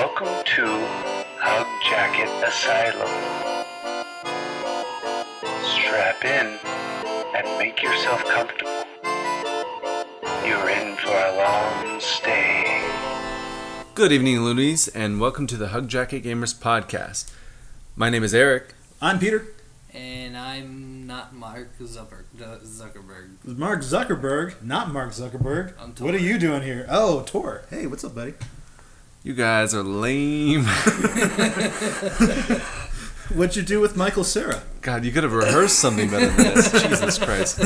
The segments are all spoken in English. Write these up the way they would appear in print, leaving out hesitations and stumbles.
Welcome to Hug Jacket Asylum. Strap in and make yourself comfortable. You're in for a long stay. Good evening, loonies, and welcome to the Hug Jacket Gamers podcast. My name is Eric. I'm Peter. And I'm not Mark Zuckerberg. Mark Zuckerberg, not Mark Zuckerberg. I'm Tor. What are you doing here? Oh, Tor. Hey, what's up, buddy? You guys are lame. What'd you do with Michael Cera? God, you could have rehearsed something better than this. Jesus Christ.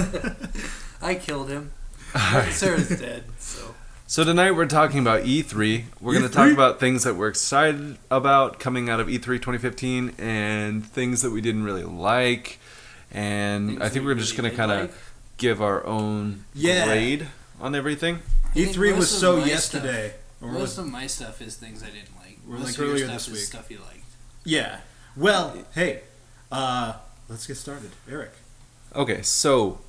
I killed him. Sarah's dead, so. So tonight we're talking about E3. We're going to talk about things that we're excited about coming out of E3 2015 and things that we didn't really like. And Things I think we we're just really going to kind like. of give our own Yeah. grade on everything. I think E3 was most of so my yesterday. Or Most was, of my stuff is things I didn't like. Or Most like of your earlier stuff this is week. stuff you liked. yeah. Well, hey, let's get started. Eric. Okay, so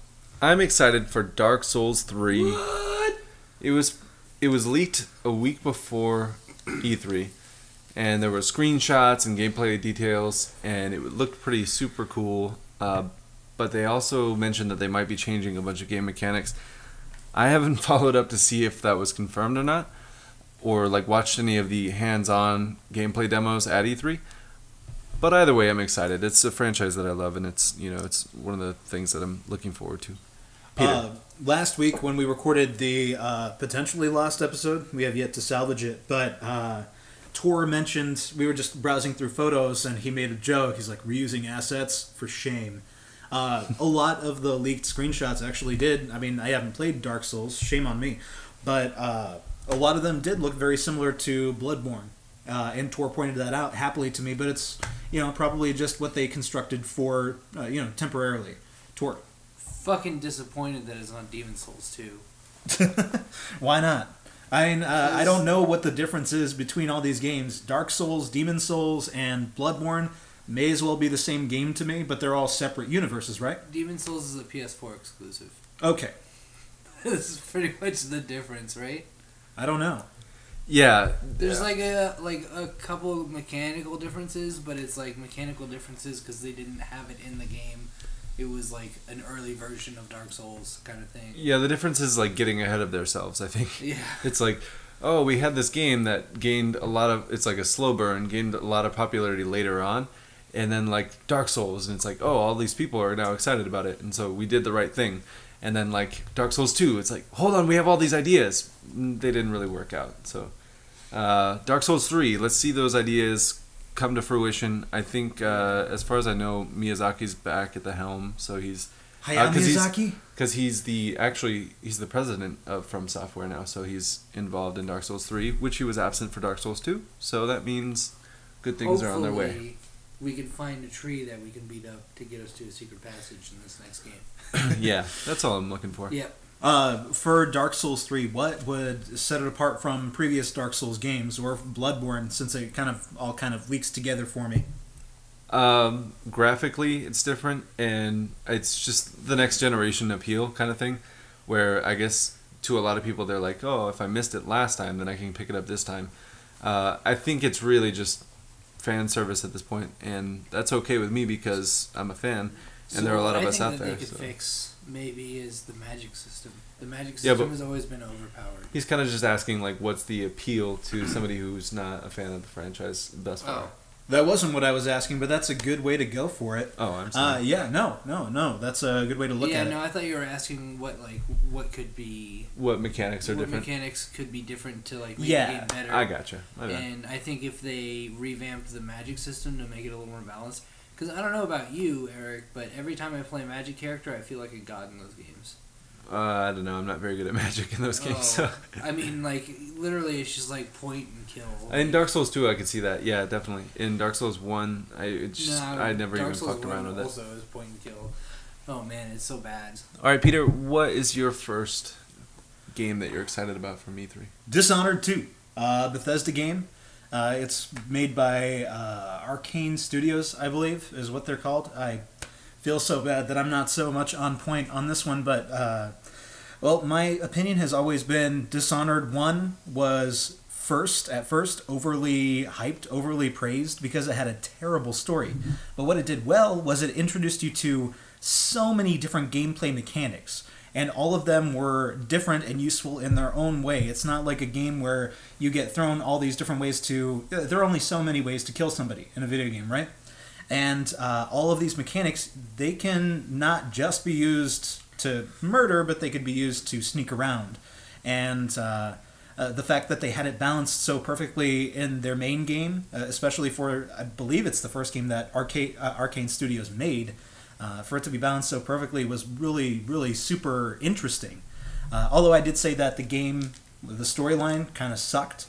I'm excited for Dark Souls 3. What? It was leaked a week before E3, and there were screenshots and gameplay details, and it looked pretty super cool. But they also mentioned that they might be changing a bunch of game mechanics. I haven't followed up to see if that was confirmed or not, or like watched any of the hands-on gameplay demos at E3. But either way, I'm excited. It's a franchise that I love, and it's one of the things that I'm looking forward to. Peter. Last week when we recorded the potentially lost episode, we have yet to salvage it, but Tor mentioned, we were just browsing through photos and he made a joke. He's like, reusing assets? For shame. A lot of the leaked screenshots actually did. I mean, I haven't played Dark Souls, shame on me, but a lot of them did look very similar to Bloodborne. And Tor pointed that out happily to me, but it's, probably just what they constructed for, temporarily. Tor. Fucking disappointed that it's on Demon Souls 2. Why not? I don't know what the difference is between all these games. Dark Souls, Demon Souls, and Bloodborne may as well be the same game to me, but they're all separate universes, right? Demon Souls is a PS4 exclusive. Okay. This is pretty much the difference, right? I don't know. Yeah. There's like a couple of mechanical differences, but it's like mechanical differences because they didn't have it in the game. It was like an early version of Dark Souls kind of thing. Yeah, the difference is like getting ahead of themselves, I think. Yeah. It's like, oh, we had this game that gained a lot of, it's like a slow burn, gained a lot of popularity later on. And then like Dark Souls, and it's like, oh, all these people are now excited about it. And so we did the right thing. And then like Dark Souls 2, it's like, hold on, we have all these ideas. They didn't really work out. So Dark Souls 3, let's see those ideas come to fruition. I think, as far as I know, Miyazaki's back at the helm, so he's Hayao Miyazaki? because he's the president of From Software now, so he's involved in Dark Souls 3, which he was absent for Dark Souls 2. So that means good things are on their way. Hopefully, we can find a tree that we can beat up to get us to a secret passage in this next game. Yeah, that's all I'm looking for. Yep. For Dark Souls 3, what would set it apart from previous Dark Souls games or Bloodborne, since it all kind of leaks together for me? Graphically, it's different, and it's just the next generation appeal kind of thing, where I guess to a lot of people they're like, oh, if I missed it last time, then I can pick it up this time. I think it's really just fan service at this point, and that's okay with me because I'm a fan, and there are a lot of us out there. I think that they could So. fix maybe is the magic system. The magic Yeah, system but- has always been overpowered. He's kind of just asking, like, what's the appeal to somebody who's not a fan of the franchise thus far? Oh. That wasn't what I was asking, but that's a good way to go for it. Oh, I'm sorry. No. That's a good way to look at it. I thought you were asking what could be What mechanics are what different? mechanics could be different to like make Yeah, the game better. I gotcha. My bad. And I think if they revamped the magic system to make it a little more balanced, because I don't know about you, Eric, but every time I play a magic character, I feel like a god in those games. I don't know. I'm not very good at magic in those games. So. I mean, like, literally, it's just like point and kill. In Dark Souls 2, I could see that. Yeah, definitely. In Dark Souls 1, I never Dark even Souls fucked around 1 with it. Also, is point and kill. Oh man, it's so bad. All right, Peter, what is your first game that you're excited about from E3? Dishonored 2, Bethesda game. It's made by Arcane Studios, I believe, is what they're called. I feel so bad that I'm not so much on point on this one, but well, my opinion has always been Dishonored 1 was at first overly hyped, overly praised because it had a terrible story. But what it did well was it introduced you to so many different gameplay mechanics, and all of them were different and useful in their own way. It's not like a game where you get thrown all these different ways to... There are only so many ways to kill somebody in a video game, right? And all of these mechanics, they can not just be used to murder, but they could be used to sneak around. And the fact that they had it balanced so perfectly in their main game, especially for, I believe it's the first game that Arcane Studios made, for it to be balanced so perfectly was really, really super interesting. Although I did say that the storyline kind of sucked.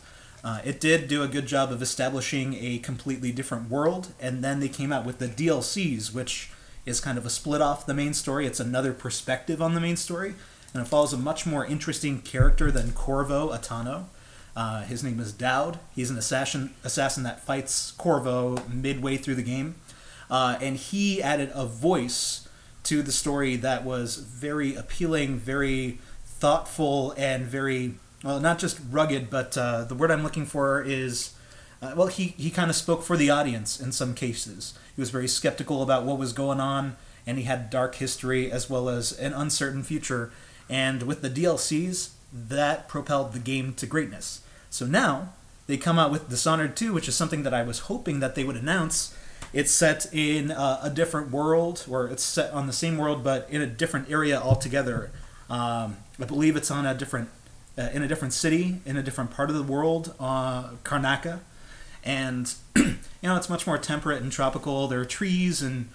It did do a good job of establishing a completely different world, and then they came out with the DLCs, which is kind of a split off the main story. It's another perspective on the main story, and it follows a much more interesting character than Corvo Attano. His name is Dowd. He's an assassin that fights Corvo midway through the game, and he added a voice to the story that was very appealing, very thoughtful, and very... Well, not just rugged, but the word I'm looking for is... he kind of spoke for the audience in some cases. He was very skeptical about what was going on, and he had dark history as well as an uncertain future. And with the DLCs, that propelled the game to greatness. So now, they come out with Dishonored 2, which is something that I was hoping that they would announce. It's set in a different world, or it's set on the same world, but in a different area altogether. I believe it's on a different... in a different city, in a different part of the world, Karnaca. And, it's much more temperate and tropical. There are trees and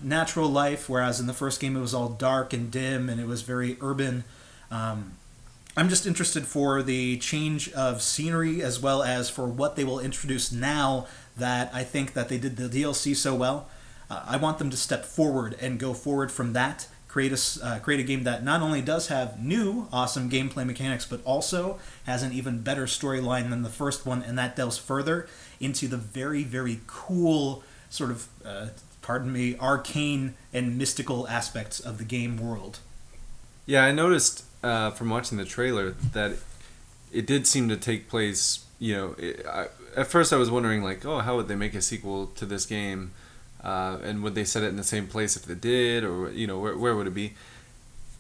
natural life, whereas in the first game it was all dark and dim and it was very urban. I'm just interested for the change of scenery as well as for what they will introduce now that I think that they did the DLC so well. I want them to step forward and go forward from that. Create a game that not only does have new awesome gameplay mechanics, but also has an even better storyline than the first one, and that delves further into the very, very cool sort of, arcane and mystical aspects of the game world. Yeah, I noticed from watching the trailer that it did seem to take place, at first I was wondering, like, oh, how would they make a sequel to this game? And would they set it in the same place if they did, or where would it be?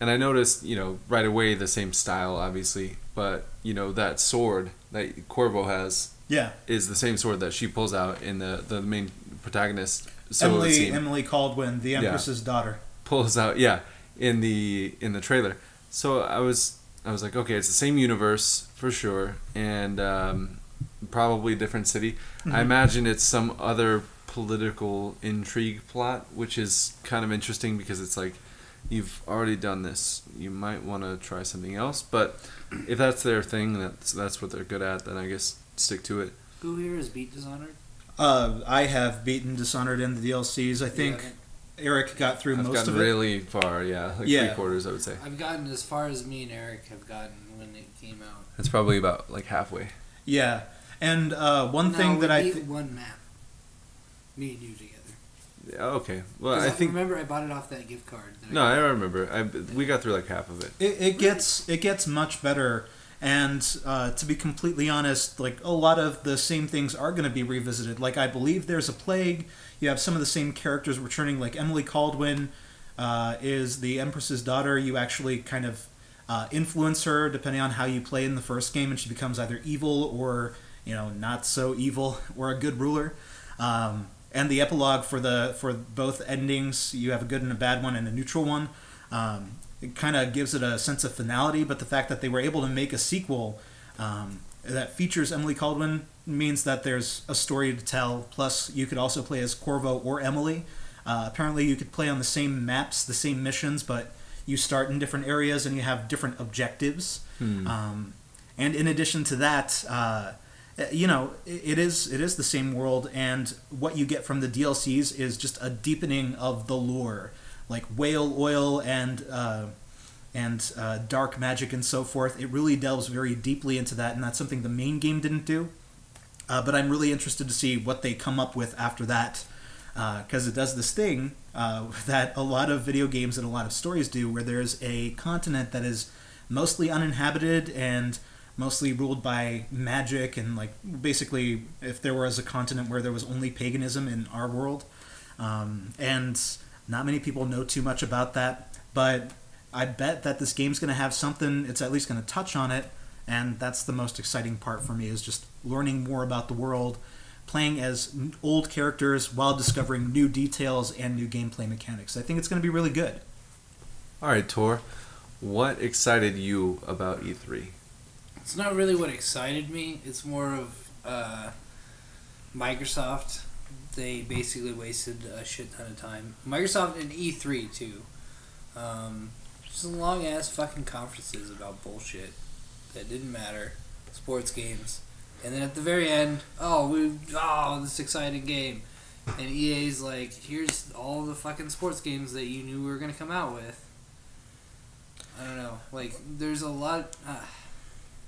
And I noticed, right away the same style, obviously, but that sword that Corvo has, is the same sword that she pulls out in the main protagonist. So Emily Caldwin, the Empress's daughter, pulls out, in the trailer. So I was like, okay, it's the same universe for sure, and probably a different city. Mm-hmm. I imagine it's some other political intrigue plot, which is kind of interesting because it's like, you've already done this, you might want to try something else. But if that's their thing, that's what they're good at, then I guess stick to it. Who here has beat Dishonored? I have beaten Dishonored in the DLCs. I think Eric got through most of it. I've gotten really far, 3/4, I would say. I've gotten as far as me and Eric have gotten when it came out. It's probably about like halfway. Yeah, and one thing that I... one map. Me and you together. Yeah, okay. Well, I think... remember I bought it off that gift card. I remember. We got through like half of it. It gets much better, and to be completely honest, like a lot of the same things are going to be revisited. Like I believe there's a plague. You have some of the same characters returning. Like Emily Caldwin is the Empress's daughter. You actually kind of influence her depending on how you play in the first game, and she becomes either evil or not so evil or a good ruler. And the epilogue for both endings, you have a good and a bad one and a neutral one. It kind of gives it a sense of finality, but the fact that they were able to make a sequel that features Emily Caldwin means that there's a story to tell. Plus, you could also play as Corvo or Emily. Apparently, you could play on the same maps, the same missions, but you start in different areas and you have different objectives. And in addition to that... it is the same world, and what you get from the DLCs is just a deepening of the lore, like whale oil and dark magic and so forth. It really delves very deeply into that, and that's something the main game didn't do. But I'm really interested to see what they come up with after that, because it does this thing that a lot of video games and a lot of stories do, where there's a continent that is mostly uninhabited and mostly ruled by magic, and like basically if there was a continent where there was only paganism in our world. And not many people know too much about that, but I bet that this game's going to have something, it's at least going to touch on it, and that's the most exciting part for me, is just learning more about the world, playing as old characters while discovering new details and new gameplay mechanics. I think it's going to be really good. All right, Tor, what excited you about E3? It's not really what excited me. It's more of Microsoft. They basically wasted a shit ton of time. Microsoft and E3 too. Just long ass fucking conferences about bullshit that didn't matter. Sports games. And then at the very end, this exciting game. And EA's like, here's all the fucking sports games that you knew we were going to come out with. I don't know. Like, there's a lot...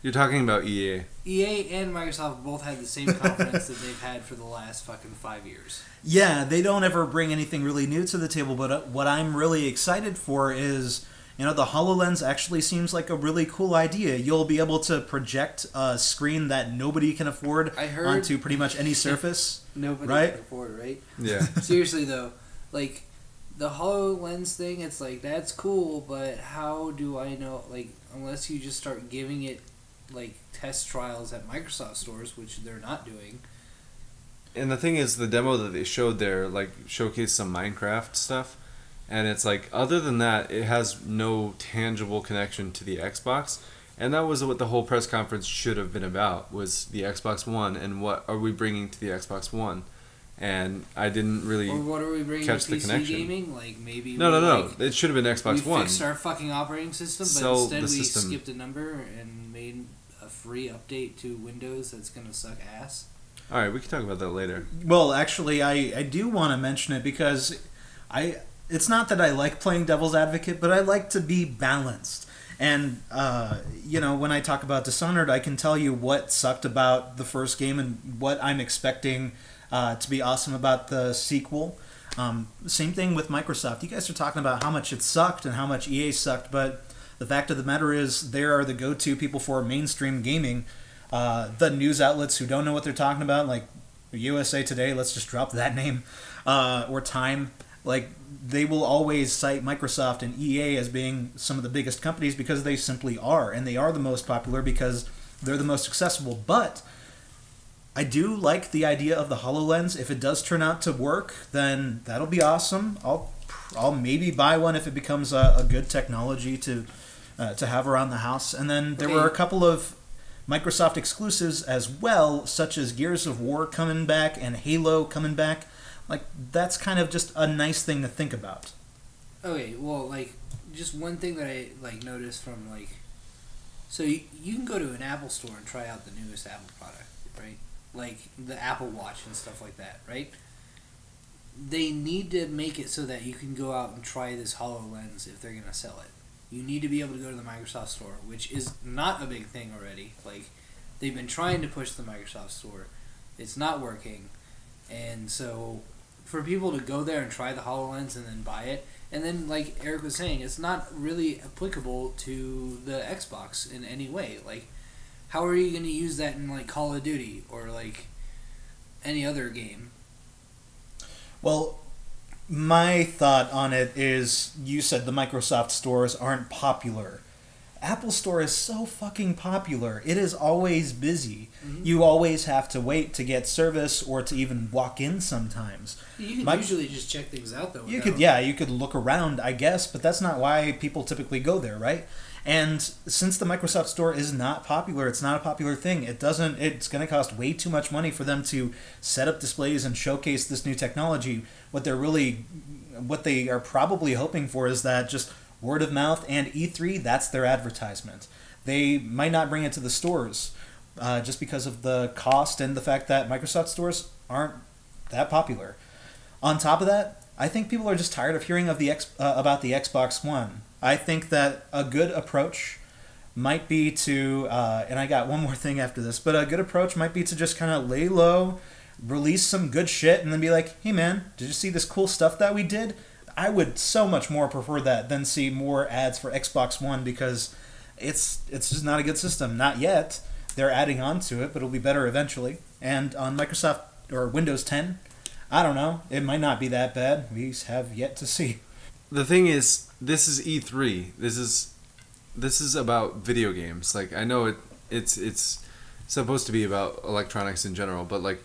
You're talking about EA. EA and Microsoft both had the same conference that they've had for the last fucking 5 years. Yeah, they don't ever bring anything really new to the table, but what I'm really excited for is... the HoloLens actually seems like a really cool idea. You'll be able to project a screen that nobody can afford onto pretty much any surface. Nobody right? can afford it, right? Yeah. Seriously, though. Like, the HoloLens thing, it's like, that's cool, but how do I know? Like, unless you just start giving it, like, test trials at Microsoft stores, which they're not doing. And the thing is, the demo that they showed there, like, showcased some Minecraft stuff. And it's like, other than that, it has no tangible connection to the Xbox. And that was what the whole press conference should have been about, was the Xbox One and what are we bringing to the Xbox One. And I didn't really or what are we bringing catch to the PC connection. Gaming? Like, maybe No. like, It should have been Xbox we One. fixed our fucking operating system, but Sell instead the we system. skipped a number and made a free update to Windows that's going to suck ass. All right, we can talk about that later. Well, actually, I do want to mention it because it's not that I like playing devil's advocate, but I like to be balanced. And, when I talk about Dishonored, I can tell you what sucked about the first game and what I'm expecting to be awesome about the sequel. Same thing with Microsoft. You guys are talking about how much it sucked and how much EA sucked, but the fact of the matter is they are the go-to people for mainstream gaming. The news outlets who don't know what they're talking about, like USA Today, let's just drop that name, or Time, like, they will always cite Microsoft and EA as being some of the biggest companies because they simply are, and they are the most popular because they're the most accessible. But I do like the idea of the HoloLens. If it does turn out to work, then that'll be awesome. I'll maybe buy one if it becomes a good technology to have around the house. And then there were a couple of Microsoft exclusives as well, such as Gears of War coming back and Halo coming back. Like, that's kind of just a nice thing to think about. Okay, well, like, just one thing that I, like, noticed from, like... So, you can go to an Apple store and try out the newest Apple product, right? Like, the Apple Watch and stuff like that, right? They need to make it so that you can go out and try this HoloLens if they're going to sell it. You need to be able to go to the Microsoft store, which is not a big thing already. Like, they've been trying to push the Microsoft store. It's not working. And so, for people to go there and try the HoloLens and then buy it, and then, like Eric was saying, it's not really applicable to the Xbox in any way. Like, how are you going to use that in, like, Call of Duty or, like, any other game? Well, my thought on it is, you said the Microsoft stores aren't popular. Apple Store is so fucking popular. It is always busy. Mm-hmm. You always have to wait to get service or to even walk in sometimes. You can usually just check things out, though. You could look around, I guess, but that's not why people typically go there, right? And since the Microsoft Store is not popular, it's not a popular thing. It's going to cost way too much money for them to set up displays and showcase this new technology. What they are probably hoping for is that just word of mouth, and E3, that's their advertisement. They might not bring it to the stores just because of the cost and the fact that Microsoft stores aren't that popular. On top of that, I think people are just tired of hearing of about the Xbox One. I think that a good approach might be to, and I got one more thing after this, but a good approach might be to just kind of lay low, release some good shit, and then be like, hey man, did you see this cool stuff that we did? I would so much more prefer that than see more ads for Xbox One, because it's just not a good system. Not yet. They're adding on to it, but it'll be better eventually. And on Microsoft or Windows 10, I don't know. It might not be that bad. We have yet to see. The thing is, this is E3. This is about video games. Like, I know it's supposed to be about electronics in general, but like,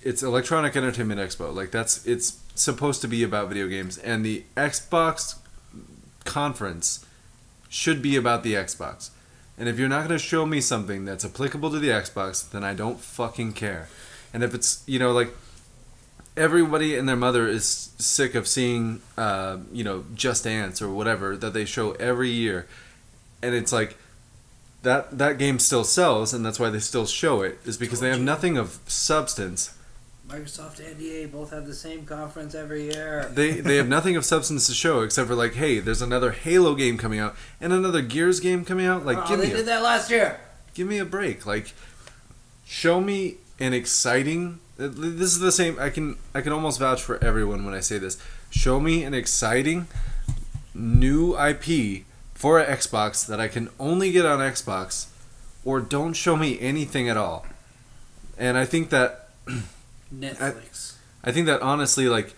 it's Electronic Entertainment Expo. Like, it's supposed to be about video games, and the Xbox conference should be about the Xbox. And if you're not going to show me something that's applicable to the Xbox, then I don't fucking care. And if it's, you know, like, everybody and their mother is sick of seeing, you know, Just Dance or whatever that they show every year. And it's like, that game still sells, and that's why they still show it, is because they have nothing of substance. Microsoft and EA both have the same conference every year. They have nothing of substance to show except for like, hey, there's another Halo game coming out and another Gears game coming out. Like, they did that last year. Give me a break. Like, show me an exciting. This is the same. I can almost vouch for everyone when I say this. Show me an exciting new IP for an Xbox that I can only get on Xbox, or don't show me anything at all. And I think that Netflix. I think that honestly, like,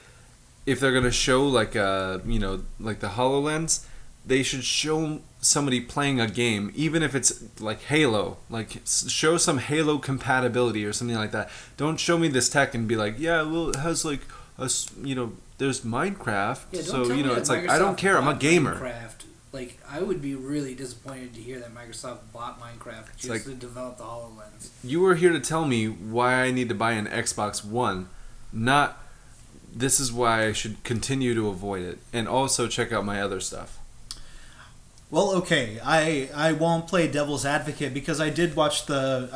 if they're gonna show like you know, like the HoloLens, they should show somebody playing a game, even if it's like Halo. Like, show some Halo compatibility or something like that. Don't show me this tech and be like, yeah, well, it has like you know, there's Minecraft, Yeah, so you know, it's like, I don't care. I'm a gamer. Minecraft. Like, I would be really disappointed to hear that Microsoft bought Minecraft just like, to develop the HoloLens. You were here to tell me why I need to buy an Xbox One, not this is why I should continue to avoid it, and also check out my other stuff. Well, okay, I won't play devil's advocate because I did watch a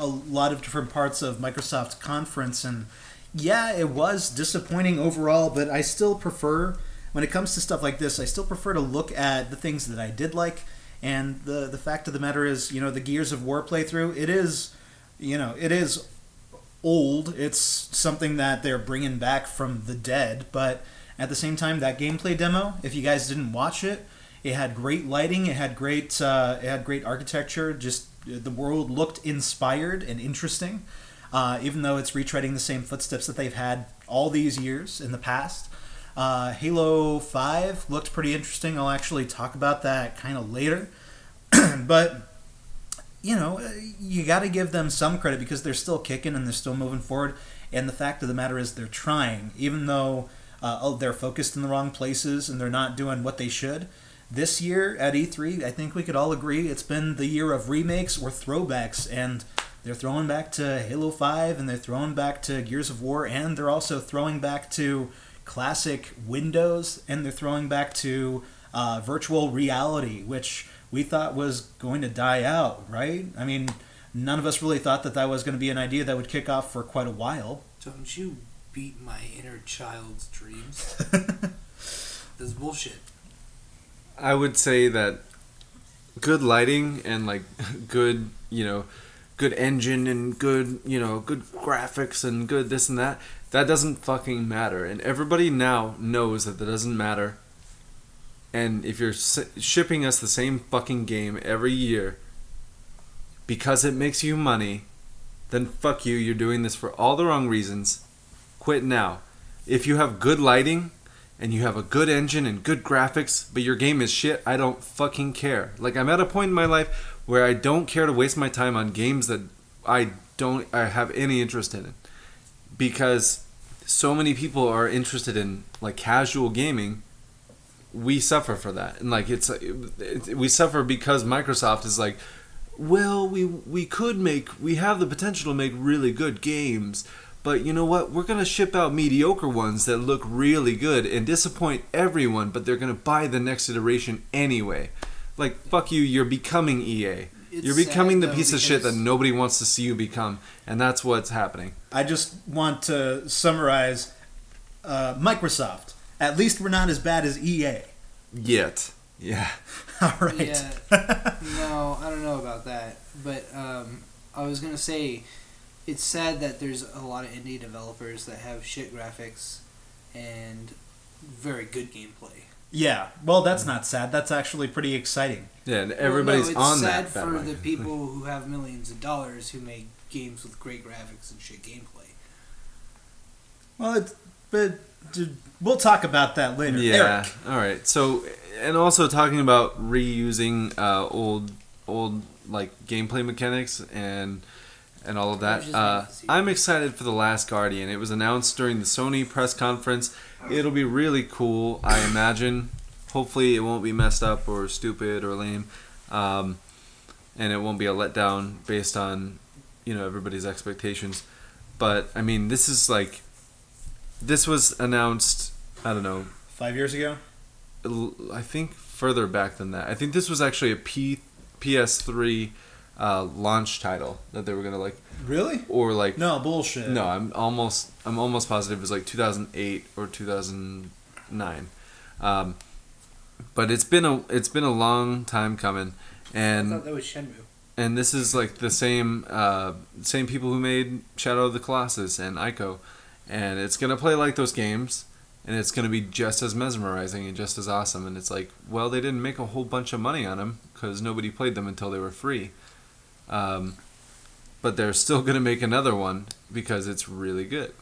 lot of different parts of Microsoft's conference, and yeah, it was disappointing overall, but I still prefer, when it comes to stuff like this, I still prefer to look at the things that I did like. And the fact of the matter is, you know, the Gears of War playthrough, it is old. It's something that they're bringing back from the dead, but at the same time, that gameplay demo, if you guys didn't watch it, it had great lighting, it had great architecture. Just the world looked inspired and interesting, even though it's retreading the same footsteps that they've had all these years in the past. Halo 5 looked pretty interesting. I'll actually talk about that kind of later. But, you know, you got to give them some credit because they're still kicking and they're still moving forward. And the fact of the matter is they're trying, even though they're focused in the wrong places and they're not doing what they should. This year at E3, I think we could all agree it's been the year of remakes or throwbacks, and they're throwing back to Halo 5 and they're throwing back to Gears of War, and they're also throwing back to classic Windows, and they're throwing back to virtual reality, which we thought was going to die out, right? I mean, none of us really thought that was going to be an idea that would kick off for quite a while. Don't you beat my inner child's dreams? That's bullshit. I would say that good lighting and like good, you know, good engine and good, you know, good graphics and good this and that doesn't fucking matter. And everybody now knows that doesn't matter. And if you're shipping us the same fucking game every year because it makes you money, then fuck you. You're doing this for all the wrong reasons. Quit now. If you have good lighting and you have a good engine and good graphics, but your game is shit, I don't fucking care. Like, I'm at a point in my life where I don't care to waste my time on games that I have any interest in. Because so many people are interested in like casual gaming, we suffer for that. And like we suffer because Microsoft is like, well, we have the potential to make really good games, but you know what? We're going to ship out mediocre ones that look really good and disappoint everyone, but they're going to buy the next iteration anyway. Like, fuck you, you're becoming EA. You're becoming the piece of shit that nobody wants to see you become, and that's what's happening. I just want to summarize Microsoft. At least we're not as bad as EA. Yet. Yeah. All right. Yeah. No, I don't know about that. But I was going to say, it's sad that there's a lot of indie developers that have shit graphics and very good gameplay. Yeah, well, that's not sad. That's actually pretty exciting. Yeah, and everybody's it's on sad that for bandwagon. the people who have millions of dollars who make games with great graphics and shit gameplay. Well, we'll talk about that later. Yeah. Eric. All right. So, and also talking about reusing old like gameplay mechanics and all of I was that. just waiting to see I'm excited for The Last Guardian. It was announced during the Sony press conference. It'll be really cool, I imagine. Hopefully, it won't be messed up or stupid or lame, and it won't be a letdown based on everybody's expectations. But I mean, this was announced. I don't know. 5 years ago? I think further back than that. I think this was actually a PS3 launch title that they were gonna Really? or No, bullshit. No, I'm almost positive it was 2008 or 2009. But it's been a long time coming, I and thought that was Shenmue. and this is the same people who made Shadow of the Colossus and Ico, and it's gonna play like those games. And it's going to be just as mesmerizing and just as awesome. And it's well, they didn't make a whole bunch of money on them because nobody played them until they were free. But they're still going to make another one because it's really good.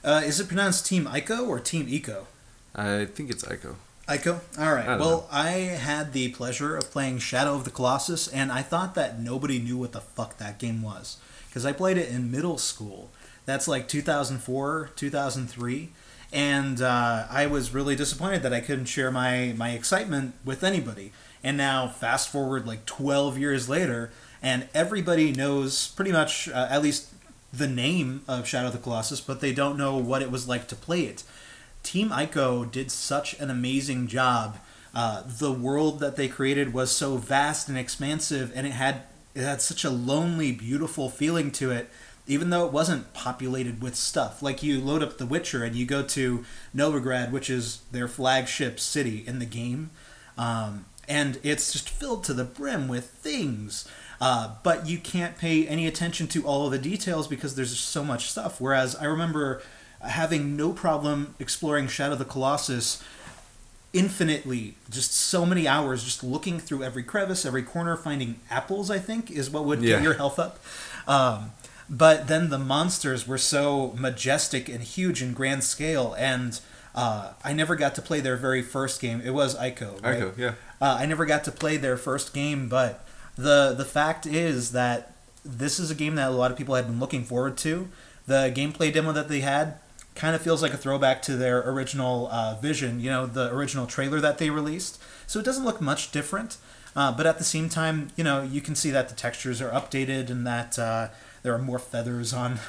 Is it pronounced Team Ico or Team Eco? I think it's Ico. Ico? Alright. I don't Well, know. I had the pleasure of playing Shadow of the Colossus, and I thought that nobody knew what the fuck that game was. Because I played it in middle school. That's 2004, 2003. And I was really disappointed that I couldn't share my excitement with anybody. And now, fast forward 12 years later, and everybody knows pretty much at least the name of Shadow of the Colossus, but they don't know what it was like to play it. Team Ico did such an amazing job. The world that they created was so vast and expansive, and it had such a lonely, beautiful feeling to it. Even though it wasn't populated with stuff. You load up The Witcher and you go to Novigrad, which is their flagship city in the game, and it's just filled to the brim with things. But you can't pay any attention to all of the details because there's just so much stuff. Whereas I remember having no problem exploring Shadow of the Colossus infinitely, just so many hours, just looking through every crevice, every corner, finding apples, I think, is what would get your health up. But then the monsters were so majestic and huge in grand scale, and I never got to play their very first game. It was Ico, right? Ico, yeah. I never got to play their first game, but the fact is that this is a game that a lot of people had been looking forward to. The gameplay demo that they had kind of feels like a throwback to their original vision, the original trailer that they released. So it doesn't look much different, but at the same time, you can see that the textures are updated and that there are more feathers on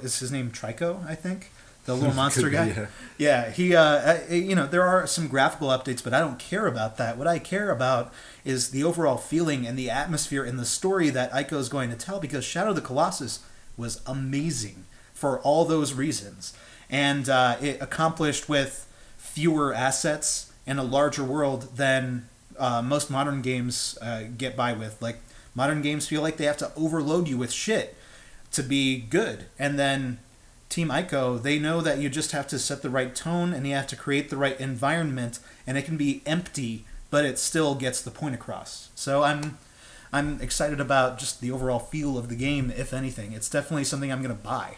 is his name Trico, I think? The little monster guy? Yeah. Yeah, he, there are some graphical updates, but I don't care about that. What I care about is the overall feeling and the atmosphere and the story that Ico is going to tell, because Shadow of the Colossus was amazing for all those reasons. And it accomplished with fewer assets and a larger world than most modern games get by with. Modern games feel like they have to overload you with shit to be good. And then Team Ico, they know that you just have to set the right tone and you have to create the right environment, and it can be empty, but it still gets the point across. So I'm excited about just the overall feel of the game, if anything. It's definitely something I'm going to buy.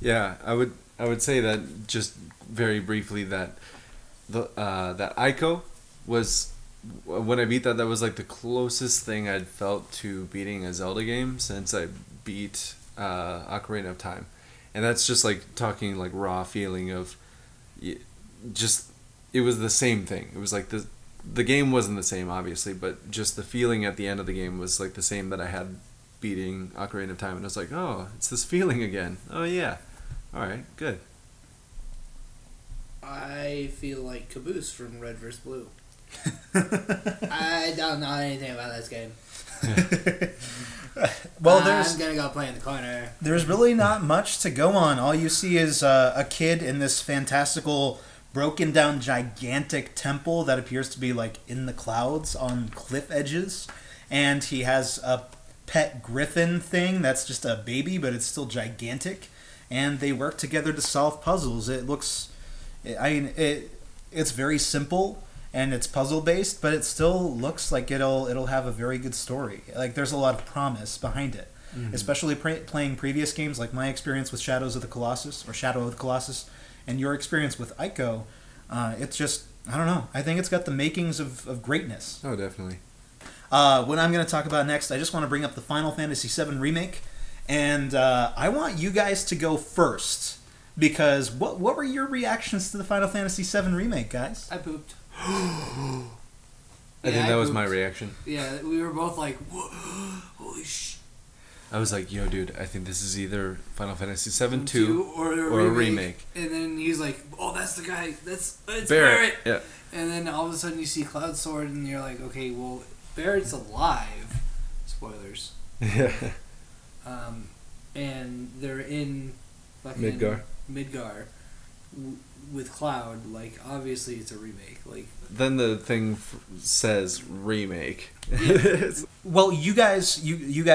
Yeah, I would say that just very briefly that that Ico was, when I beat that was the closest thing I'd felt to beating a Zelda game since I beat Ocarina of Time. And that's just talking raw feeling of just, it was the same thing. It was the game wasn't the same, obviously, but just the feeling at the end of the game was the same that I had beating Ocarina of Time. And I was oh, it's this feeling again. Oh yeah. All right, good. I feel like Caboose from Red vs. Blue. I don't know anything about this game. Well, I'm gonna go play in the corner. There's really not much to go on. All you see is a kid in this fantastical, broken down, gigantic temple that appears to be in the clouds on cliff edges, and he has a pet griffin thing that's just a baby, but it's still gigantic, and they work together to solve puzzles. It looks, it it's very simple and it's puzzle based, but it still looks like it'll have a very good story. Like there's a lot of promise behind it, especially playing previous games, like my experience with Shadow of the Colossus, and your experience with Ico. It's just, I don't know. I think it's got the makings of greatness. Oh, definitely. What I'm going to talk about next, I just want to bring up the Final Fantasy VII Remake, and I want you guys to go first, because what were your reactions to the Final Fantasy VII Remake, guys? I pooped. I think that was my reaction. Yeah, we were both like, holy sh... I was like, yo, dude, I think this is either Final Fantasy VII 2 or a remake. And then he's like, oh, that's the guy. It's Barret. Barret. Yeah. And then all of a sudden you see Cloud Sword and you're like, okay, well, Barret's alive. Spoilers. Yeah. And they're in fucking Midgar with Cloud. Like, obviously it's a remake. Like, then the thing says remake. Well, you guys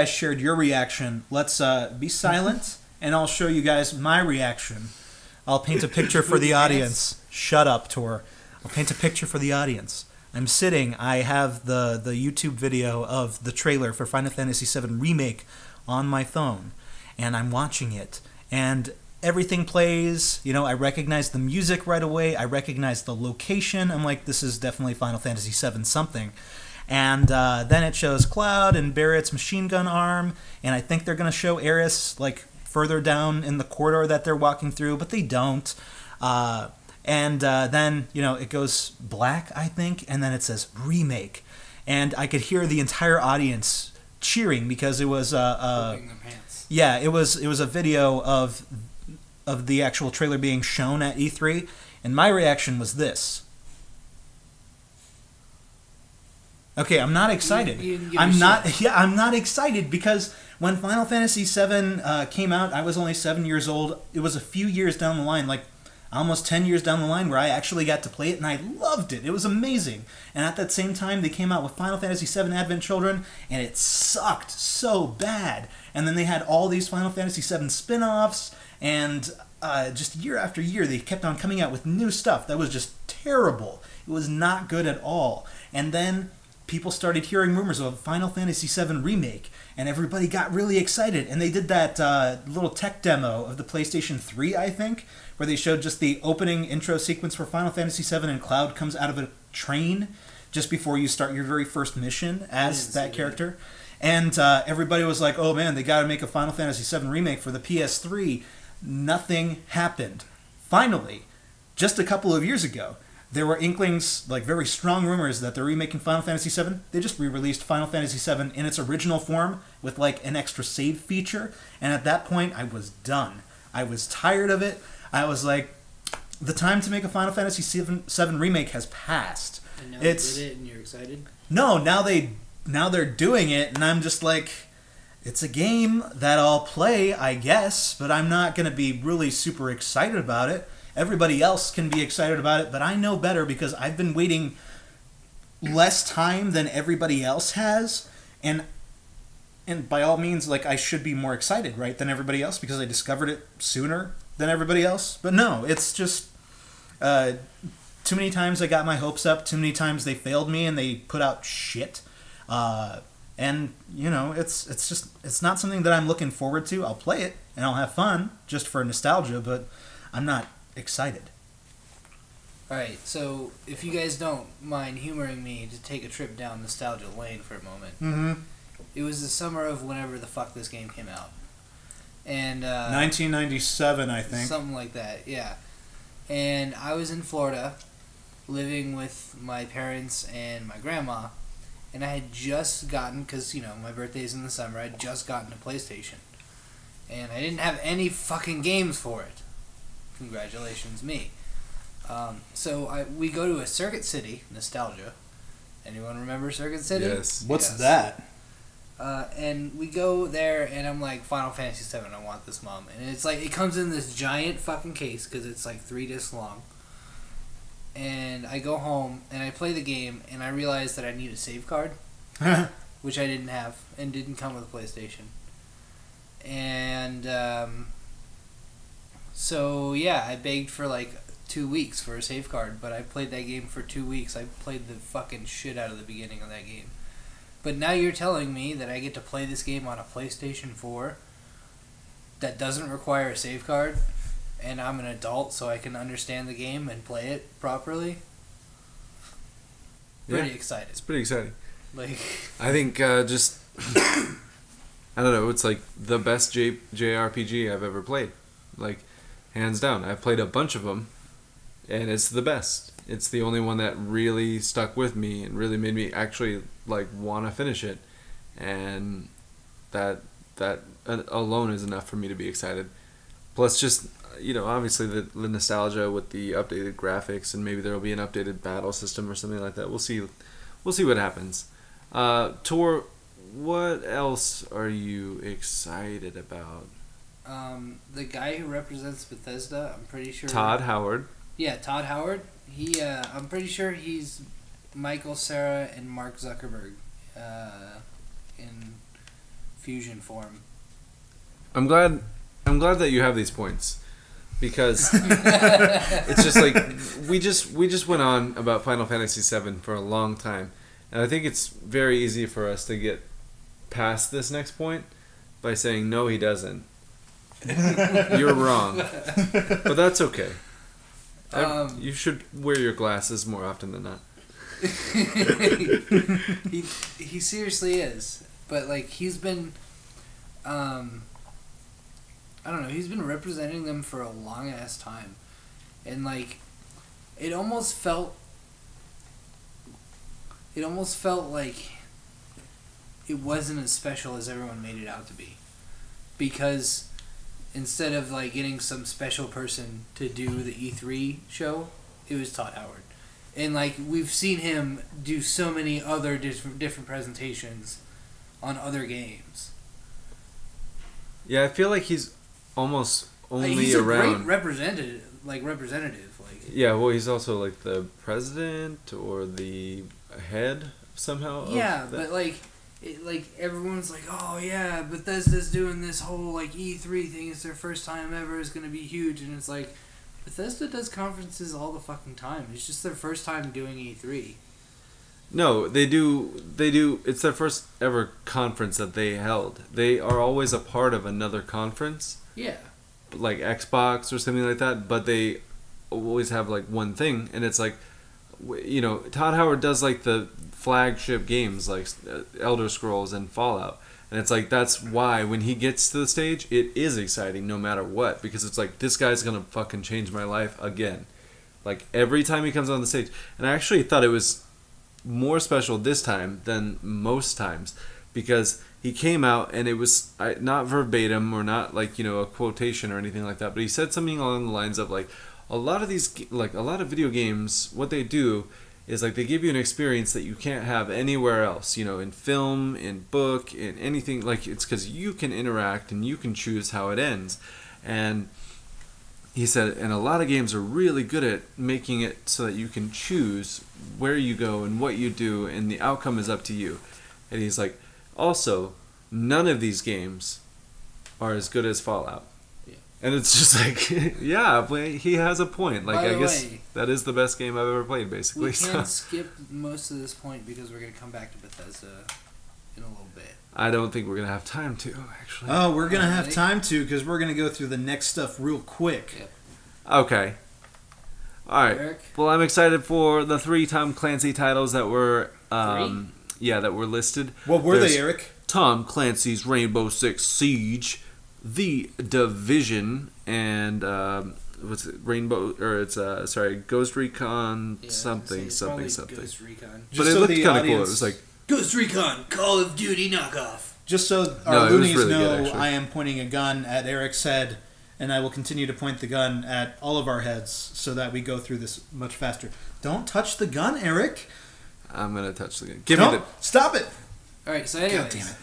shared your reaction. Let's be silent, and I'll show you guys my reaction. I'll paint a picture for the audience. Shut up, Tor. I'll paint a picture for the audience. I'm sitting. I have the YouTube video of the trailer for Final Fantasy VII Remake on my phone, and I'm watching it. And everything plays. You know, I recognize the music right away. I recognize the location. I'm like, this is definitely Final Fantasy VII something. And then it shows Cloud and Barret's machine gun arm, and I think they're going to show Aeris like further down in the corridor that they're walking through, but they don't. And then, you know, it goes black, I think, and then it says remake. And I could hear the entire audience cheering because it was pooping their pants. Yeah, it was a video of the actual trailer being shown at E3, and my reaction was this. Okay, I'm not excited. I'm not excited because when Final Fantasy VII came out, I was only 7 years old. It was a few years down the line, like almost 10 years down the line, where I actually got to play it, and I loved it. It was amazing. And at that same time, they came out with Final Fantasy VII Advent Children, and it sucked so bad. And then they had all these Final Fantasy VII spin-offs, and just year after year, they kept on coming out with new stuff that was just terrible. It was not good at all. And then people started hearing rumors of a Final Fantasy VII Remake, and everybody got really excited. And they did that little tech demo of the PlayStation 3, I think, where they showed just the opening intro sequence for Final Fantasy VII, and Cloud comes out of a train just before you start your very first mission as that character. And everybody was like, oh man, they got to make a Final Fantasy VII Remake for the PS3. Nothing happened. Finally, just a couple of years ago, there were inklings, like very strong rumors, that they're remaking Final Fantasy VII. They just re-released Final Fantasy VII in its original form with like an extra save feature. And at that point, I was done. I was tired of it. I was like, the time to make a Final Fantasy VII Remake has passed. And now they did it and you're excited? No, now they're doing it, and I'm just like, it's a game that I'll play, I guess, but I'm not going to be really super excited about it. Everybody else can be excited about it, but I know better because I've been waiting less time than everybody else has, and by all means, like, I should be more excited, right, than everybody else because I discovered it sooner than everybody else. But no, it's just too many times I got my hopes up, too many times they failed me and they put out shit. And, you know, it's not something that I'm looking forward to. I'll play it and I'll have fun just for nostalgia, but I'm not excited. Alright, so if you guys don't mind humoring me to take a trip down nostalgia lane for a moment. Mm-hmm. It was the summer of whenever the fuck this game came out. And 1997, I think. Something like that, yeah. And I was in Florida living with my parents and my grandma, and I had just gotten, because, you know, my birthday's in the summer, I had just gotten a PlayStation. And I didn't have any fucking games for it. Congratulations, me. So we go to a Circuit City, nostalgia. Anyone remember Circuit City? Yes. What's that? And we go there, and I'm like, Final Fantasy VII, I want this, Mom. And it's like, it comes in this giant fucking case, because it's like 3 discs long. And I go home, and I play the game, and I realize that I need a save card, which I didn't have, and didn't come with a PlayStation. And, so, yeah, I begged for, like, 2 weeks for a safeguard, but I played that game for 2 weeks. I played the fucking shit out of the beginning of that game. But now you're telling me that I get to play this game on a PlayStation 4 that doesn't require a safeguard, and I'm an adult so I can understand the game and play it properly? Pretty excited. It's pretty exciting. Like, I think just I don't know. It's like the best JRPG I've ever played, like hands down. I've played a bunch of them, and it's the best. It's the only one that really stuck with me and really made me actually like want to finish it, and that alone is enough for me to be excited. Plus, just obviously the nostalgia with the updated graphics, and maybe there will be an updated battle system or something like that. We'll see what happens. Tor, what else are you excited about? The guy who represents Bethesda, I'm pretty sure. Todd Howard. Yeah, Todd Howard. He, I'm pretty sure he's Michael Cera and Mark Zuckerberg, in fusion form. I'm glad that you have these points, because it's just like we just went on about Final Fantasy VII for a long time, and I think it's very easy for us to get past this next point by saying no, he doesn't. You're wrong, but that's okay. You should wear your glasses more often than not. he seriously is, but like he's been, I don't know, he's been representing them for a long ass time, and like it almost felt like it wasn't as special as everyone made it out to be, because instead of like getting some special person to do the E3 show, it was Todd Howard. And like we've seen him do so many other different presentations on other games. Yeah, I feel like he's almost only he's a around. great representative. Like, yeah, well, he's also like the president or the head somehow. Yeah, but like everyone's like, oh yeah, Bethesda's doing this whole like E3 thing. It's their first time ever. It's gonna be huge, and it's like Bethesda does conferences all the fucking time. It's just their first time doing E3. No, they do. It's their first ever conference that they held. They are always a part of another conference. Yeah. Like Xbox or something like that, but they always have like one thing, and it's like, Todd Howard does like the flagship games like Elder Scrolls and Fallout, and it's like that's why when he gets to the stage, it is exciting no matter what, because it's like this guy's gonna fucking change my life again, like every time he comes on the stage. And I actually thought it was more special this time than most times, because he came out and it was not verbatim or not like a quotation or anything like that, but he said something along the lines of like a lot of video games, what they do is like they give you an experience that you can't have anywhere else, in film, in book, in anything. Like it's because you can interact and you can choose how it ends. And he said, and a lot of games are really good at making it so that you can choose where you go and what you do, and the outcome is up to you. And he's like, also, none of these games are as good as Fallout. Yeah. And it's just like, yeah, but he has a point. Like, I guess that is the best game I've ever played, basically. We can't skip most of this point because we're going to come back to Bethesda in a little bit. I don't think we're going to have time to, actually. Oh, we're going to have time to, because we're going to go through the next stuff real quick. Yep. Okay. All right. Eric? Well, I'm excited for the 3 Tom Clancy titles that were that were listed. What were they, Eric? Tom Clancy's Rainbow Six Siege, The Division, and what's it? Ghost Recon something. Ghost Recon. But it looked kind of cool. It was like Ghost Recon Call of Duty knockoff. Just so our loonies really know, good, I am pointing a gun at Eric's head, and I will continue to point the gun at all of our heads so that we go through this much faster. Don't touch the gun, Eric. I'm gonna touch the gun. Stop it. All right. So anyways, God damn it.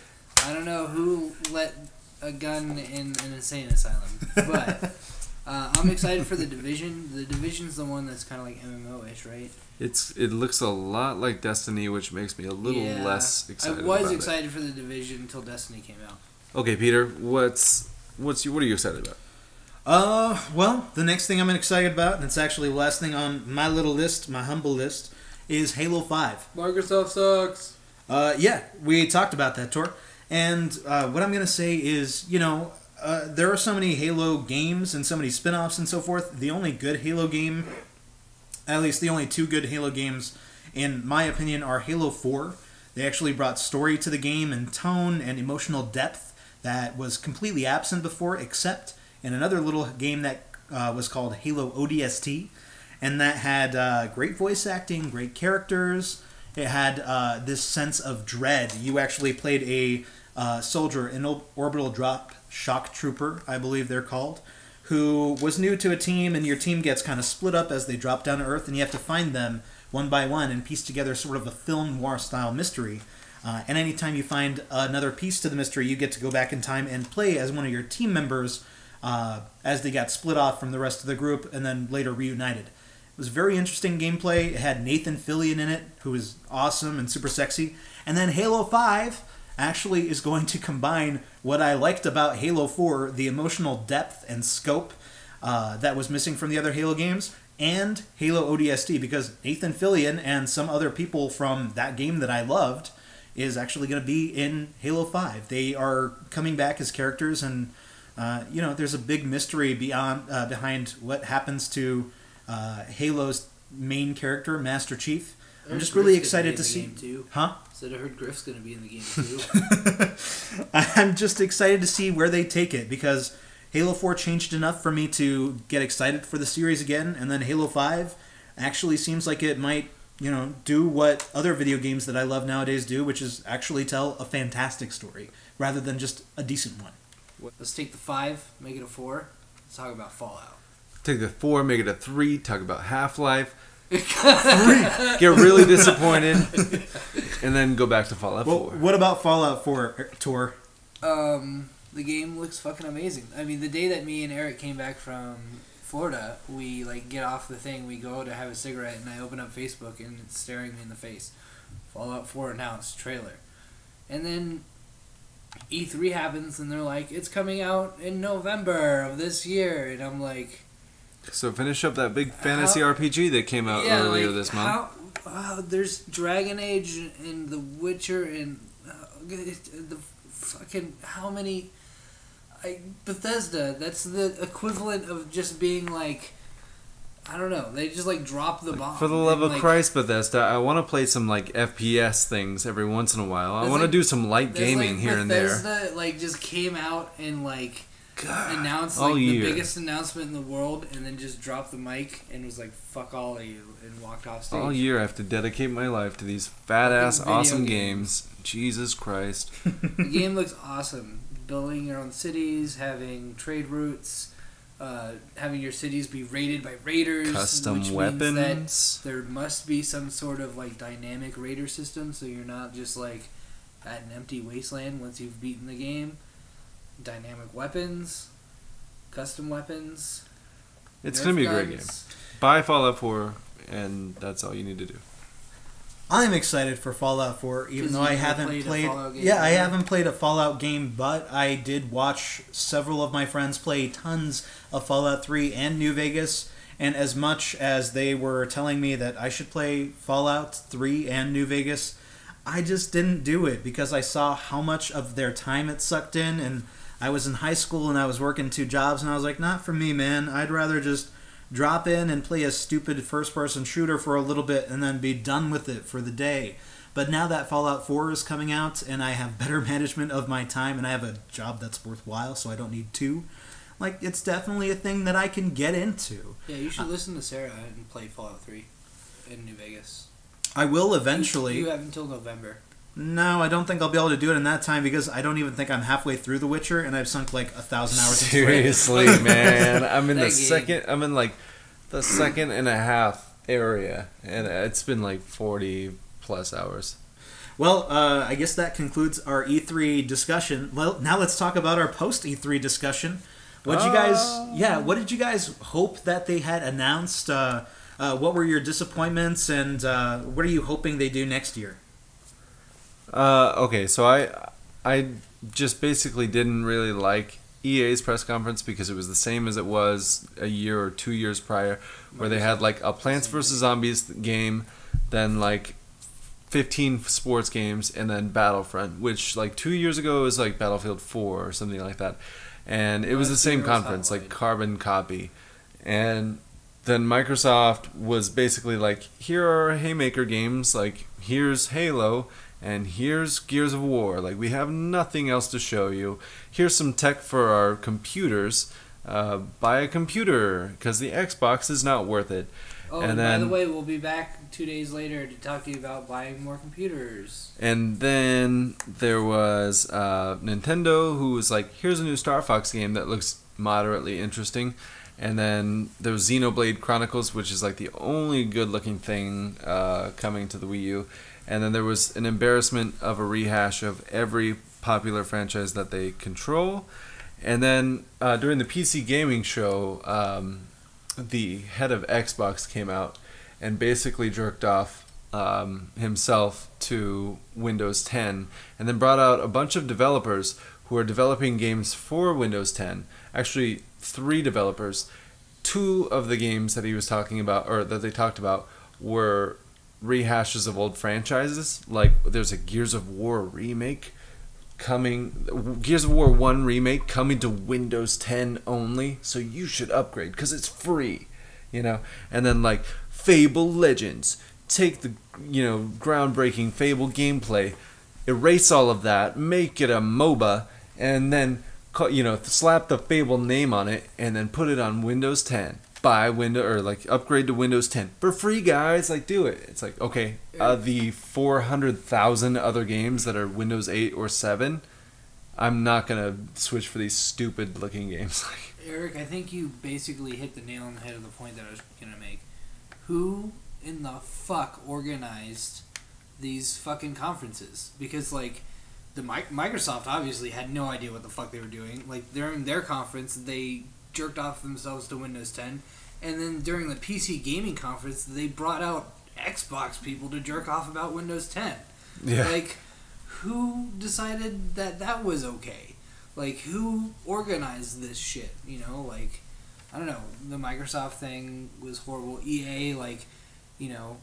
I don't know who let a gun in an insane asylum, but I'm excited for The Division. The Division's the one that's kind of like MMO-ish, right? It looks a lot like Destiny, which makes me a little less excited. I was excited for The Division until Destiny came out. Okay, Peter, what are you excited about? Well, the next thing I'm excited about, and it's actually the last thing on my little list, my humble list, is Halo 5. Microsoft sucks. Yeah, we talked about that, Tor. And what I'm going to say is, there are so many Halo games and so many spin-offs and so forth. The only good Halo game, at least the only two good Halo games, in my opinion, are Halo 4. They actually brought story to the game and tone and emotional depth that was completely absent before, except in another little game that was called Halo ODST. And that had great voice acting, great characters. It had this sense of dread. You actually played a soldier, an orbital drop shock trooper, I believe they're called, who was new to a team, and your team gets kind of split up as they drop down to Earth, and you have to find them one by one and piece together sort of a film noir style mystery. And anytime you find another piece to the mystery, you get to go back in time and play as one of your team members as they got split off from the rest of the group and then later reunited. It was very interesting gameplay. It had Nathan Fillion in it, who is awesome and super sexy. And then Halo 5 actually is going to combine what I liked about Halo 4, the emotional depth and scope that was missing from the other Halo games, and Halo ODST, because Nathan Fillion and some other people from that game that I loved is actually going to be in Halo 5. They are coming back as characters, and there's a big mystery behind what happens to Halo's main character, Master Chief. I'm just really excited to see. Huh? Said I heard Griff's going to be in the game too. I'm just excited to see where they take it, because Halo 4 changed enough for me to get excited for the series again, and then Halo 5 actually seems like it might, do what other video games that I love nowadays do, which is actually tell a fantastic story rather than just a decent one. Let's take the 5, make it a 4. Let's talk about Fallout. Take the 4, make it a 3, talk about Half-Life. 3, get really disappointed, and then go back to Fallout 4. What about Fallout 4, Tor? The game looks fucking amazing. I mean, the day that me and Eric came back from Florida, we get off the thing, we go to have a cigarette, and I open up Facebook, and it's staring me in the face. Fallout 4 announced trailer. And then E3 happens, and they're like, it's coming out in November of this year, and I'm like... So finish up that big fantasy RPG that came out earlier this month. There's Dragon Age and The Witcher and the fucking... How many... Bethesda, that's the equivalent of just being like... I don't know. They just drop the bomb. For the love of Christ, Bethesda, I want to play some FPS things every once in a while. I want to do some light gaming here and there. Bethesda just came out and announced all the year. biggest announcement in the world, and then just dropped the mic and was like, "Fuck all of you," and walked off stage. All year I have to dedicate my life to these fat ass Video awesome games. games. Jesus Christ. The game looks awesome. Building your own cities, having trade routes. Having your cities be raided by raiders, Custom which weapons. Means that there must be some sort of dynamic raider system, so you're not just at an empty wasteland once you've beaten the game. Dynamic weapons, custom weapons. It's going to be a great game. Buy Fallout 4, and that's all you need to do. I'm excited for Fallout 4, even though I haven't played. I haven't played a Fallout game, but I did watch several of my friends play tons of Fallout 3 and New Vegas. And as much as they were telling me that I should play Fallout 3 and New Vegas, I just didn't do it because I saw how much of their time it sucked in. And I was in high school and I was working 2 jobs, and I was like, not for me, man. I'd rather just drop in and play a stupid first-person shooter for a little bit and then be done with it for the day. But now that Fallout 4 is coming out and I have better management of my time and I have a job that's worthwhile, so I don't need 2, it's definitely a thing that I can get into. Yeah, you should listen to Sarah and play Fallout 3 in New Vegas. I will eventually. You have until November. No, I don't think I'll be able to do it in that time because I don't even think I'm halfway through The Witcher and I've sunk 1,000 hours into it. Seriously, man. I'm in the second and a half area, and it's been 40 plus hours. Well, I guess that concludes our E3 discussion. Well, now let's talk about our post E3 discussion. What did you guys hope that they had announced? What were your disappointments, and what are you hoping they do next year? Okay, so I just basically didn't really like EA's press conference because it was the same as it was a year or 2 years prior, where they had like a Plants vs Zombies game, then like 15 sports games, and then Battlefront, which like 2 years ago was like Battlefield 4 or something like that, and it was the same conference, like carbon copy, and then Microsoft was basically like, here are Haymaker games, like here's Halo. And here's Gears of War. Like, we have nothing else to show you. Here's some tech for our computers. Buy a computer, because the Xbox is not worth it. Oh, and by the way, we'll be back 2 days later to talk to you about buying more computers. And then there was Nintendo, who was like, here's a new Star Fox game that looks moderately interesting. And then there was Xenoblade Chronicles, which is like the only good-looking thing coming to the Wii U. And then there was an embarrassment of a rehash of every popular franchise that they control. And then during the PC gaming show, the head of Xbox came out and basically jerked off himself to Windows 10, and then brought out a bunch of developers who are developing games for Windows 10. Actually, 3 developers. 2 of the games that he was talking about, or that they talked about, were rehashes of old franchises. Like, there's a Gears of War remake coming, Gears of War 1 remake coming to Windows 10 only, so you should upgrade because it's free, you know. And then like Fable Legends, take the, you know, groundbreaking Fable gameplay, erase all of that, make it a MOBA, and then, you know, slap the Fable name on it, and then put it on Windows 10. Buy Windows, or like upgrade to Windows 10 for free, guys. Like, do it. It's like, okay, the 400,000 other games that are Windows 8 or 7, I'm not gonna switch for these stupid looking games. Eric, I think you basically hit the nail on the head of the point that I was gonna make. Who in the fuck organized these fucking conferences? Because like, the Microsoft obviously had no idea what the fuck they were doing. Like, during their conference, they jerked off themselves to Windows 10, and then during the PC gaming conference, they brought out Xbox people to jerk off about Windows 10. Yeah. Like, who decided that that was okay? Like, who organized this shit? You know, like, I don't know. The Microsoft thing was horrible. EA, like, you know,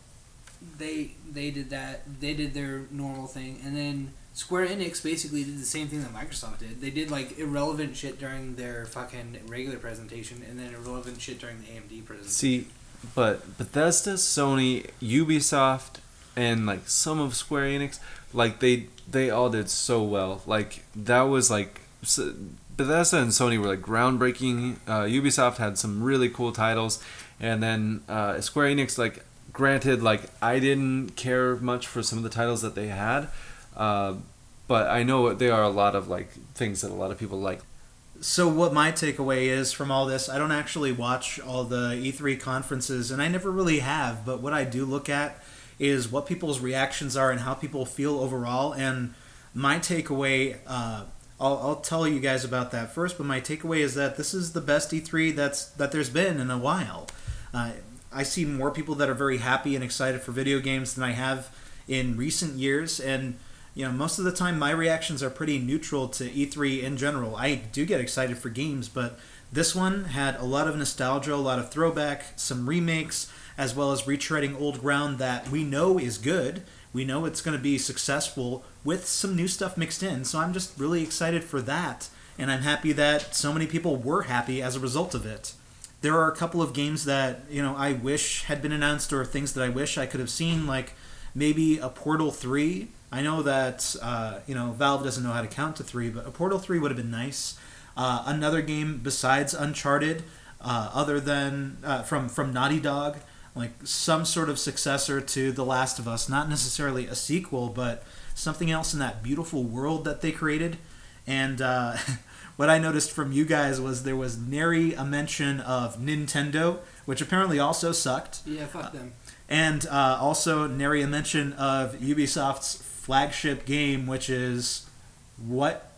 they did that. They did their normal thing, and then Square Enix basically did the same thing that Microsoft did. They did like irrelevant shit during their fucking regular presentation, and then irrelevant shit during the AMD presentation. See, but Bethesda, Sony, Ubisoft, and like some of Square Enix, like they all did so well. Like, that was like, Bethesda and Sony were like groundbreaking. Ubisoft had some really cool titles, and then Square Enix, like, granted, like, I didn't care much for some of the titles that they had. But I know they are a lot of like things that a lot of people like. So what my takeaway is from all this, I don't actually watch all the E3 conferences, and I never really have, but what I do look at is what people's reactions are and how people feel overall. And my takeaway, I'll tell you guys about that first, but my takeaway is that this is the best E3 that there's been in a while. I see more people that are very happy and excited for video games than I have in recent years, and you know, most of the time my reactions are pretty neutral to E3 in general. I do get excited for games, but this one had a lot of nostalgia, a lot of throwback, some remakes, as well as retreading old ground that we know is good. We know it's going to be successful with some new stuff mixed in, so I'm just really excited for that, and I'm happy that so many people were happy as a result of it. There are a couple of games that, you know, I wish had been announced, or things that I wish I could have seen, like maybe a Portal 3. I know that, you know, Valve doesn't know how to count to 3, but a Portal 3 would have been nice. Another game besides Uncharted, other than from Naughty Dog, like some sort of successor to The Last of Us. Not necessarily a sequel, but something else in that beautiful world that they created. And what I noticed from you guys was there was nary a mention of Nintendo, which apparently also sucked. Yeah, fuck them. And also nary a mention of Ubisoft's flagship game, which is what?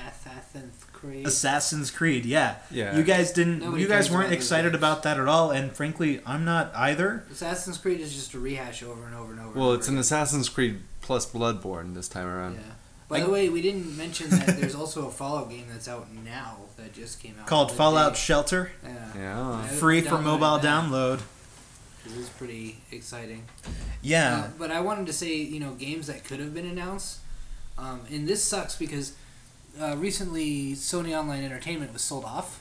Assassin's Creed. Assassin's Creed, yeah. Yeah. You guys didn't. Nobody You guys cares weren't about those excited games. about that at all, and frankly, I'm not either. Assassin's Creed is just a rehash over and over and over. Well, and it's over an again. Assassin's Creed plus Bloodborne this time around. Yeah. By the way, we didn't mention that there's also a Fallout game that's out now that just came out. Called the Fallout day. Shelter. Yeah. Free for mobile download. This is pretty exciting. Yeah. But I wanted to say, games that could have been announced. And this sucks because recently Sony Online Entertainment was sold off,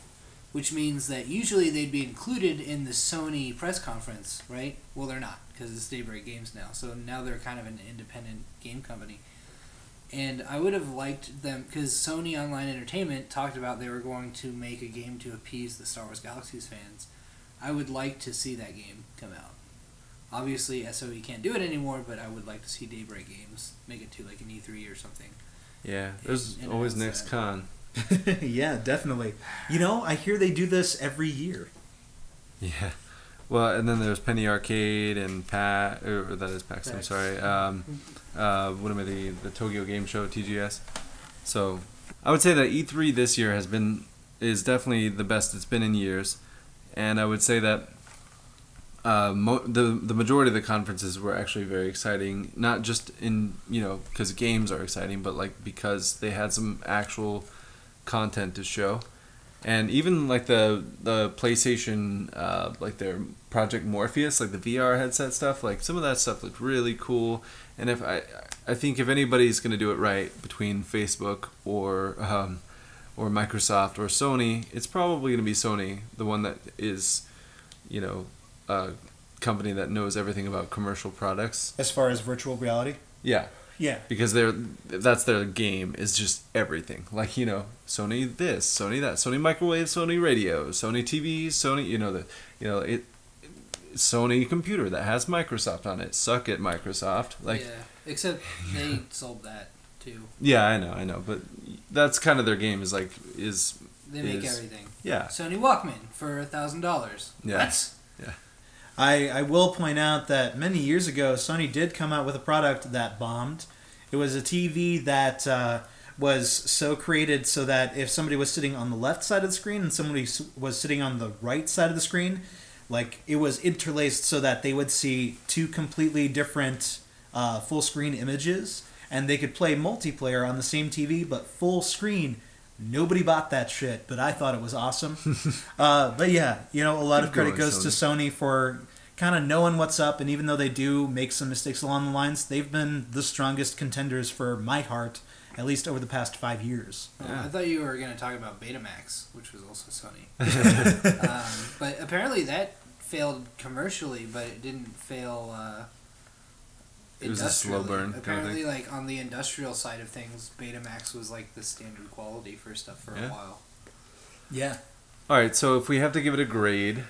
which means that usually they'd be included in the Sony press conference, right? Well, they're not because it's Daybreak Games now. So now they're kind of an independent game company. And I would have liked them because Sony Online Entertainment talked about they were going to make a game to appease the Star Wars Galaxies fans. I would like to see that game come out. Obviously, SOE can't do it anymore, but I would like to see Daybreak Games make it to like an E3 or something. Yeah, there's And always announce next that. con. Yeah, definitely. I hear they do this every year. Yeah. Well, and then there's Penny Arcade and or that is PAX. I'm PAX. sorry. What am I the Tokyo Game Show TGS? So, I would say that E3 this year is definitely the best it's been in years, and I would say that the majority of the conferences were actually very exciting. Not just in because games are exciting, but like because they had some actual content to show. And even like the PlayStation, like their Project Morpheus, like the VR headset stuff, like some of that stuff looked really cool. And I think if anybody's gonna do it right between Facebook or Microsoft or Sony, it's probably gonna be Sony, the one that is, a company that knows everything about commercial products. As far as virtual reality? Yeah. Yeah. Because that's their game is just everything. Like, Sony this, Sony that, Sony microwave, Sony radio, Sony TV, Sony, Sony computer that has Microsoft on it. Suck it, Microsoft. Like, yeah, except they sold that too. yeah, I know, but that's kind of their game is They make everything. Yeah. Sony Walkman for $1,000. Yeah. What? I will point out that many years ago, Sony did come out with a product that bombed. It was a TV that was so created so that if somebody was sitting on the left side of the screen and somebody was sitting on the right side of the screen, like it was interlaced so that they would see two completely different full screen images, and they could play multiplayer on the same TV, but full screen. Nobody bought that shit, but I thought it was awesome. But yeah, a lot of credit goes to Sony for kind of knowing what's up, and even though they do make some mistakes along the lines, they've been the strongest contenders for my heart, at least over the past 5 years. I thought you were going to talk about Betamax, which was also Sony. But apparently that failed commercially, but it didn't fail It was a slow industrially. burn kind of Apparently, thing. like on the industrial side of things, Betamax was like the standard quality for stuff for a while. Yeah. All right, so if we have to give it a grade,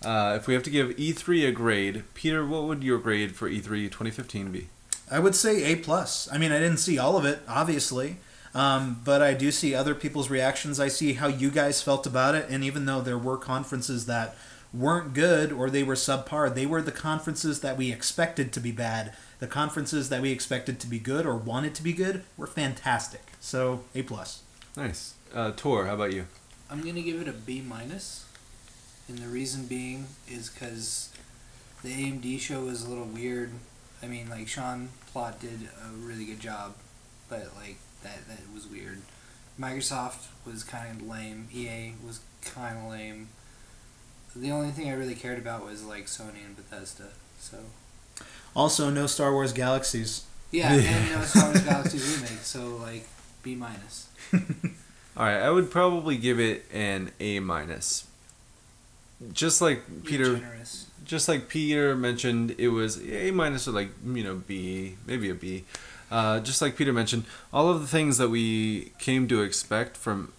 if we have to give E3 a grade, Peter, what would your grade for E3 2015 be? I would say A+. I mean, I didn't see all of it, obviously, but I do see other people's reactions. I see how you guys felt about it, and even though there were conferences that weren't good or they were subpar, they were the conferences that we expected to be bad. The conferences that we expected to be good or wanted to be good were fantastic. So, A+. Nice. Tor, how about you? I'm going to give it a B-, and the reason being is because the AMD show was a little weird. I mean, like, Sean Plott did a really good job, but, like, that was weird. Microsoft was kind of lame. EA was kind of lame. The only thing I really cared about was, like, Sony and Bethesda, so... Also, no Star Wars Galaxies. Yeah, and no Star Wars Galaxies remake, so, like, B-. All right, I would probably give it an A-. Just like You're generous. just like Peter mentioned, it was A- or like B, maybe a B. Just like Peter mentioned, all of the things that we came to expect from,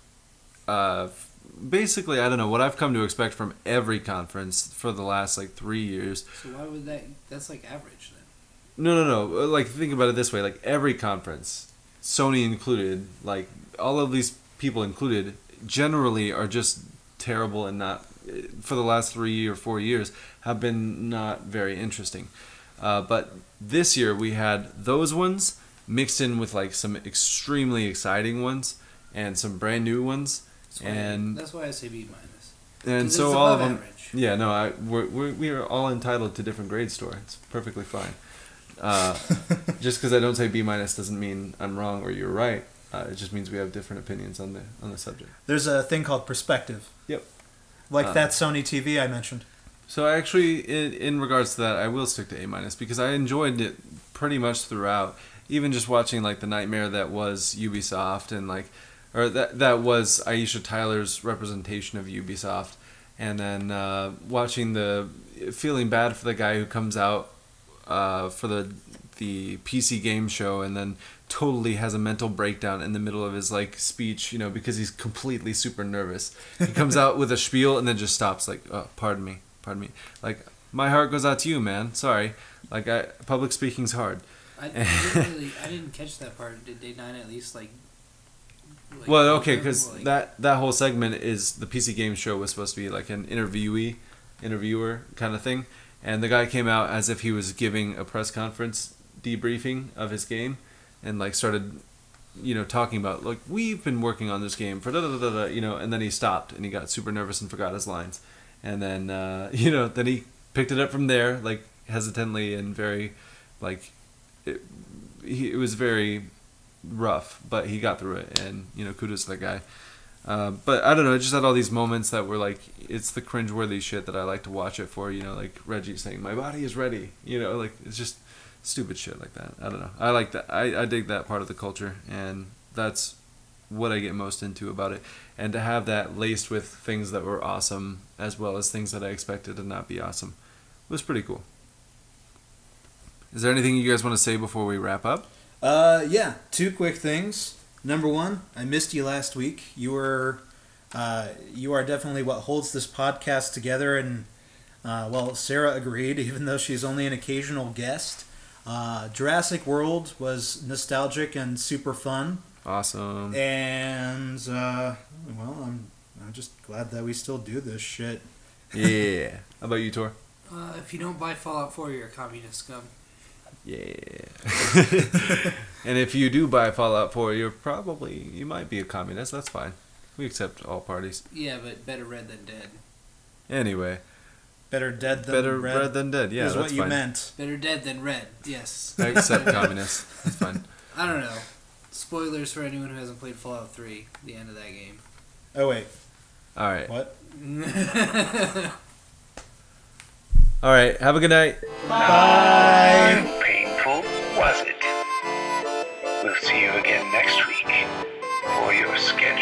basically, I don't know what I've come to expect from every conference for the last like 3 years. So why would that's like average then? No. Like think about it this way: like every conference, Sony included, like all of these people included, generally are just terrible and not. For the last 3 or 4 years, have been not very interesting. But this year we had those ones mixed in with like some extremely exciting ones and some brand new ones. That's why I say B-. And 'Cause so it's all of above them. average. Yeah, no, we are all entitled to different grades, Tor. It's perfectly fine. Just because I don't say B- doesn't mean I'm wrong or you're right. It just means we have different opinions on the subject. There's a thing called perspective. Yep. Like that Sony TV I mentioned. So I actually, in regards to that, I will stick to A- because I enjoyed it pretty much throughout. Even just watching like the nightmare that was Ubisoft and or that was Aisha Tyler's representation of Ubisoft, and then watching feeling bad for the guy who comes out for the PC game show and then totally has a mental breakdown in the middle of his speech, because he's completely super nervous. He comes out with a spiel and then just stops oh, pardon me. My heart goes out to you, man. Sorry. Public speaking's hard. I didn't catch that part. Did Day 9 at least well, okay, because that whole segment is the PC game show was supposed to be like an interviewer kind of thing, and the guy came out as if he was giving a press conference debriefing of his game, and started, talking about we've been working on this game for and then he stopped and he got super nervous and forgot his lines, and then then he picked it up from there hesitantly and very it was very rough, but he got through it, and kudos to that guy. But I don't know, it just had all these moments that were it's the cringeworthy shit that I like to watch it for, Reggie saying my body is ready, it's just stupid shit like that. I don't know, I like that. I dig that part of the culture, and that's what I get most into about it, and to have that laced with things that were awesome as well as things that I expected to not be awesome was pretty cool. Is there anything you guys want to say before we wrap up? Yeah, 2 quick things. Number 1, I missed you last week. You are definitely what holds this podcast together, and Sarah agreed, even though she's only an occasional guest. Jurassic World was nostalgic and super fun. Awesome. And I'm just glad that we still do this shit. Yeah. How about you, Tor? If you don't buy Fallout 4, you're a communist scum. Yeah. And if you do buy Fallout 4, you might be a communist. That's fine. We accept all parties. Yeah, but better red than dead. Anyway. Better dead than red than dead. Yeah, is that's what you fine. meant. Better dead than red. Yes. I accept communists. That's fine. I don't know. Spoilers for anyone who hasn't played Fallout 3. The end of that game. Oh wait. All right. What? All right. Have a good night. Bye. How painful was it? We'll see you again next week for your schedule.